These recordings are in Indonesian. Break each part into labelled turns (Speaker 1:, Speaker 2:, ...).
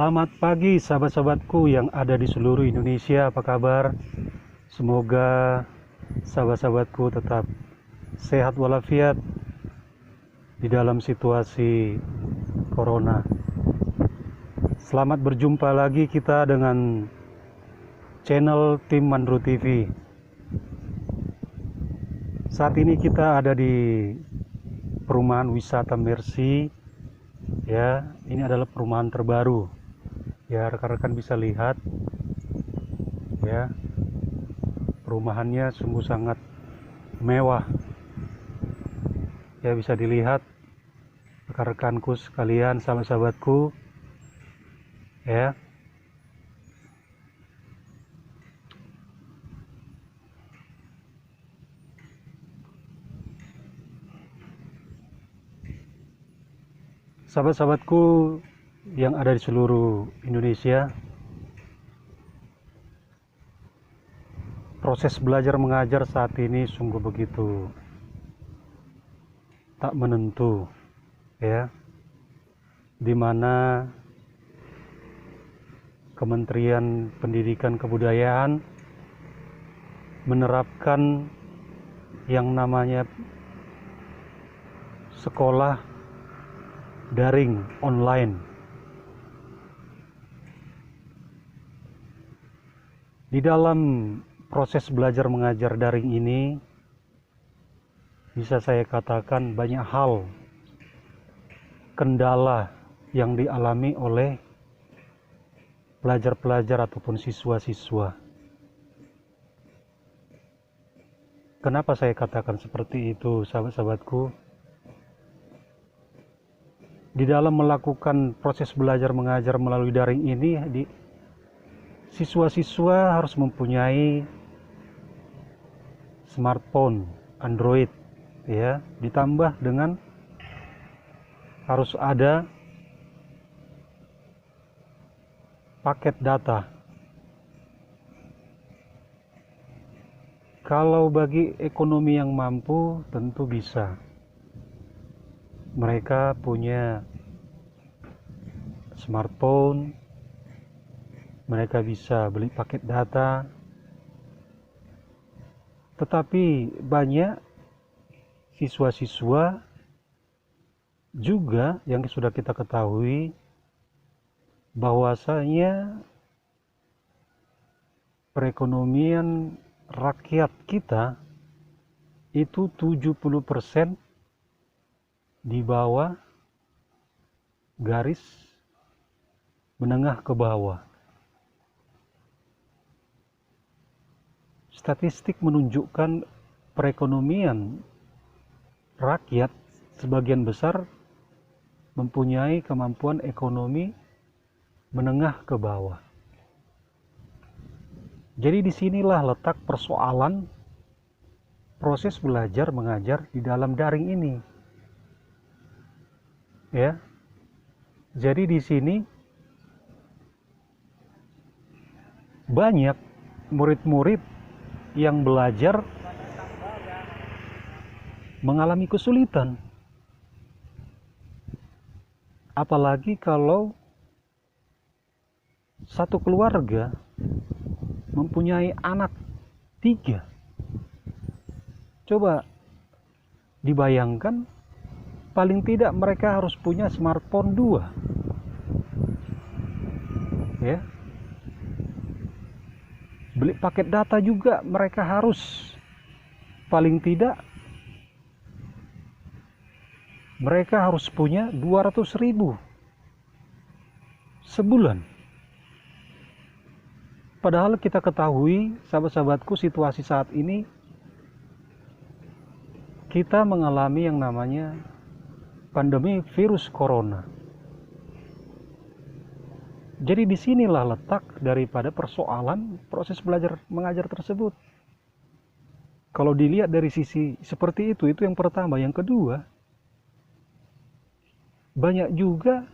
Speaker 1: Selamat pagi sahabat-sahabatku yang ada di seluruh Indonesia, apa kabar? Semoga sahabat-sahabatku tetap sehat walafiat di dalam situasi corona. Selamat berjumpa lagi kita dengan channel Tim Mandru TV. Saat ini kita ada di perumahan wisata Mercy. Ya, ini adalah perumahan terbaru. Ya, rekan-rekan bisa lihat. Ya, perumahannya sungguh sangat mewah. Ya, bisa dilihat rekan-rekanku sekalian, sahabat-sahabatku. Ya. Sahabat-sahabatku yang ada di seluruh Indonesia, proses belajar mengajar saat ini sungguh begitu tak menentu, ya, di mana Kementerian Pendidikan Kebudayaan menerapkan yang namanya sekolah daring online. Di dalam proses belajar mengajar daring ini bisa saya katakan banyak hal kendala yang dialami oleh pelajar-pelajar ataupun siswa-siswa. Kenapa saya katakan seperti itu, sahabat-sahabatku? Di dalam melakukan proses belajar mengajar melalui daring ini, siswa-siswa harus mempunyai smartphone Android, ya, ditambah dengan harus ada paket data. Kalau bagi ekonomi yang mampu tentu bisa. Mereka punya smartphone, mereka bisa beli paket data, tetapi banyak siswa-siswa juga yang sudah kita ketahui bahwasanya perekonomian rakyat kita itu 70% di bawah garis menengah ke bawah. Statistik menunjukkan perekonomian rakyat sebagian besar mempunyai kemampuan ekonomi menengah ke bawah. Jadi disinilah letak persoalan proses belajar mengajar di dalam daring ini. Ya, jadi di sini banyak murid-murid yang belajar mengalami kesulitan, apalagi kalau satu keluarga mempunyai anak 3. Coba dibayangkan, paling tidak mereka harus punya smartphone 2. Ya. Beli paket data juga mereka harus paling tidak mereka harus punya 200.000 sebulan. Padahal kita ketahui, sahabat-sahabatku, situasi saat ini kita mengalami yang namanya pandemi virus corona. Jadi disinilah letak daripada persoalan proses belajar mengajar tersebut. Kalau dilihat dari sisi seperti itu yang pertama. Yang kedua, banyak juga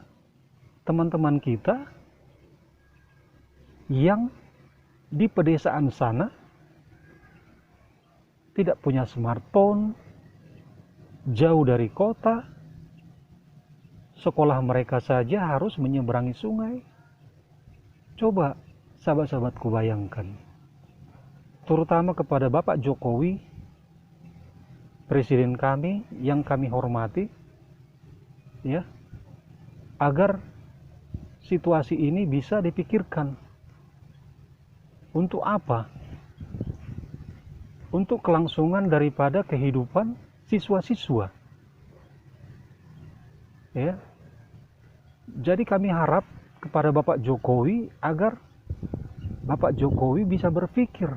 Speaker 1: teman-teman kita yang di pedesaan sana tidak punya smartphone, jauh dari kota, sekolah mereka saja harus menyeberangi sungai. Coba sahabat-sahabatku bayangkan, terutama kepada Bapak Jokowi, Presiden kami yang kami hormati, ya, agar situasi ini bisa dipikirkan. Untuk apa? Untuk kelangsungan daripada kehidupan siswa-siswa. Ya. Jadi kami harap kepada Bapak Jokowi agar Bapak Jokowi bisa berpikir,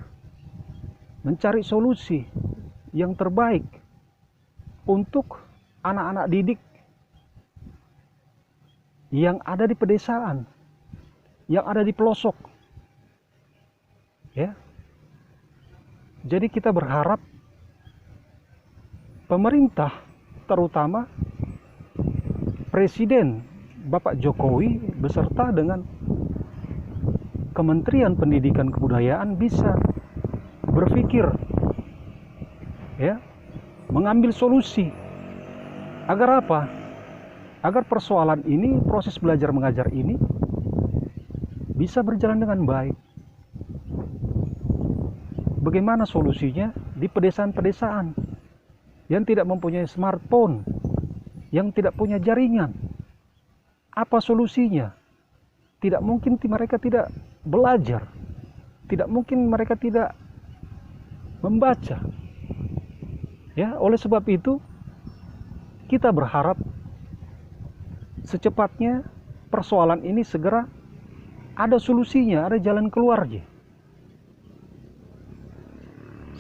Speaker 1: mencari solusi yang terbaik untuk anak-anak didik yang ada di pedesaan, yang ada di pelosok. Ya. Jadi kita berharap pemerintah, terutama Presiden Bapak Jokowi beserta dengan Kementerian Pendidikan Kebudayaan bisa berpikir, ya, mengambil solusi. Agar apa? Agar persoalan ini, proses belajar mengajar ini bisa berjalan dengan baik. Bagaimana solusinya di pedesaan-pedesaan yang tidak mempunyai smartphone, yang tidak punya jaringan? Apa solusinya? Tidak mungkin mereka tidak belajar, tidak mungkin mereka tidak membaca. Ya, oleh sebab itu kita berharap secepatnya persoalan ini segera ada solusinya, ada jalan keluarnya.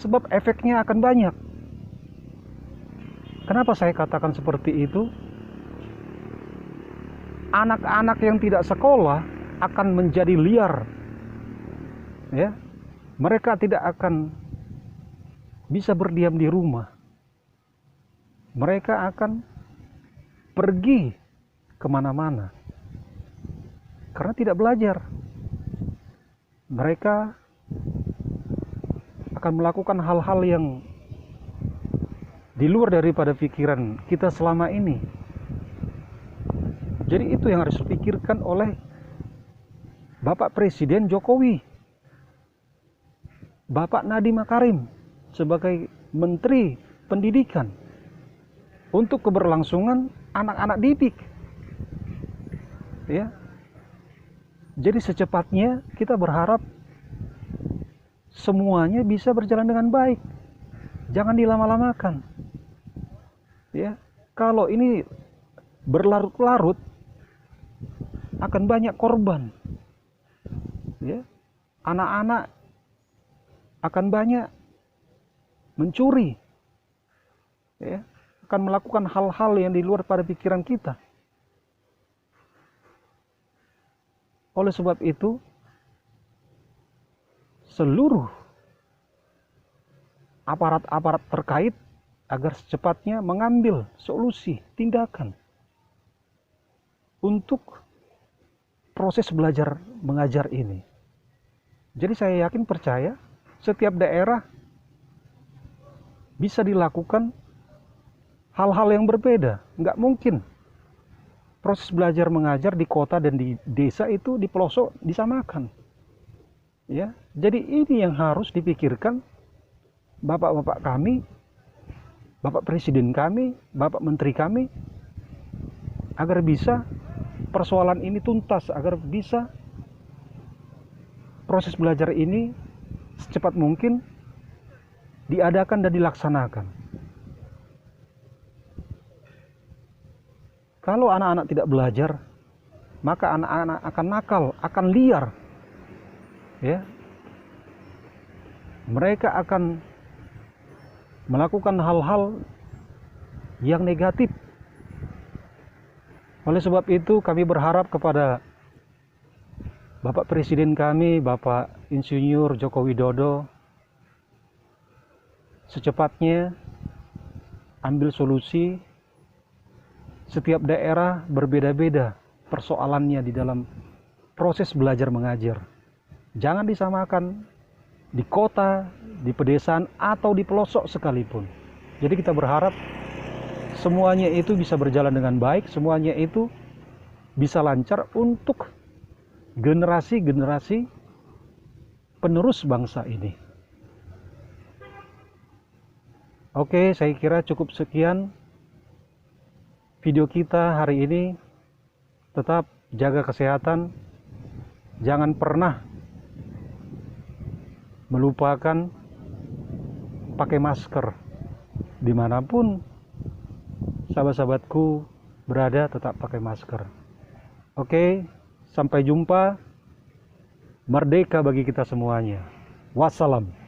Speaker 1: Sebab efeknya akan banyak. Kenapa saya katakan seperti itu? Anak-anak yang tidak sekolah akan menjadi liar. Ya. Mereka tidak akan bisa berdiam di rumah. Mereka akan pergi kemana-mana karena tidak belajar. Mereka akan melakukan hal-hal yang di luar daripada pikiran kita selama ini. Jadi itu yang harus dipikirkan oleh Bapak Presiden Jokowi, Bapak Nadiem Makarim sebagai Menteri Pendidikan, untuk keberlangsungan anak-anak didik. Ya. Jadi secepatnya kita berharap semuanya bisa berjalan dengan baik. Jangan dilama-lamakan. Ya, kalau ini berlarut-larut akan banyak korban. Ya. Anak-anak akan banyak mencuri. Ya, akan melakukan hal-hal yang di luar pada pikiran kita. Oleh sebab itu, seluruh aparat-aparat terkait agar secepatnya mengambil solusi, tindakan untuk proses belajar mengajar ini. Jadi saya yakin, percaya, setiap daerah bisa dilakukan hal-hal yang berbeda. Nggak mungkin proses belajar mengajar di kota dan di desa itu di pelosok disamakan. Ya, jadi ini yang harus dipikirkan bapak-bapak kami, Bapak Presiden kami, Bapak Menteri kami, agar bisa persoalan ini tuntas, agar bisa proses belajar ini secepat mungkin diadakan dan dilaksanakan. Kalau anak-anak tidak belajar, maka anak-anak akan nakal, akan liar. Ya, mereka akan melakukan hal-hal yang negatif. Oleh sebab itu kami berharap kepada Bapak Presiden kami, Bapak Insinyur Joko Widodo, secepatnya ambil solusi. Setiap daerah berbeda-beda persoalannya di dalam proses belajar mengajar. Jangan disamakan di kota, di pedesaan, atau di pelosok sekalipun. Jadi kita berharap semuanya itu bisa berjalan dengan baik, semuanya itu bisa lancar untuk generasi-generasi penerus bangsa ini. Oke, saya kira cukup sekian video kita hari ini. Tetap jaga kesehatan, jangan pernah melupakan pakai masker dimanapun sahabat-sahabatku berada, tetap pakai masker. Oke, sampai jumpa. Merdeka bagi kita semuanya. Wassalam.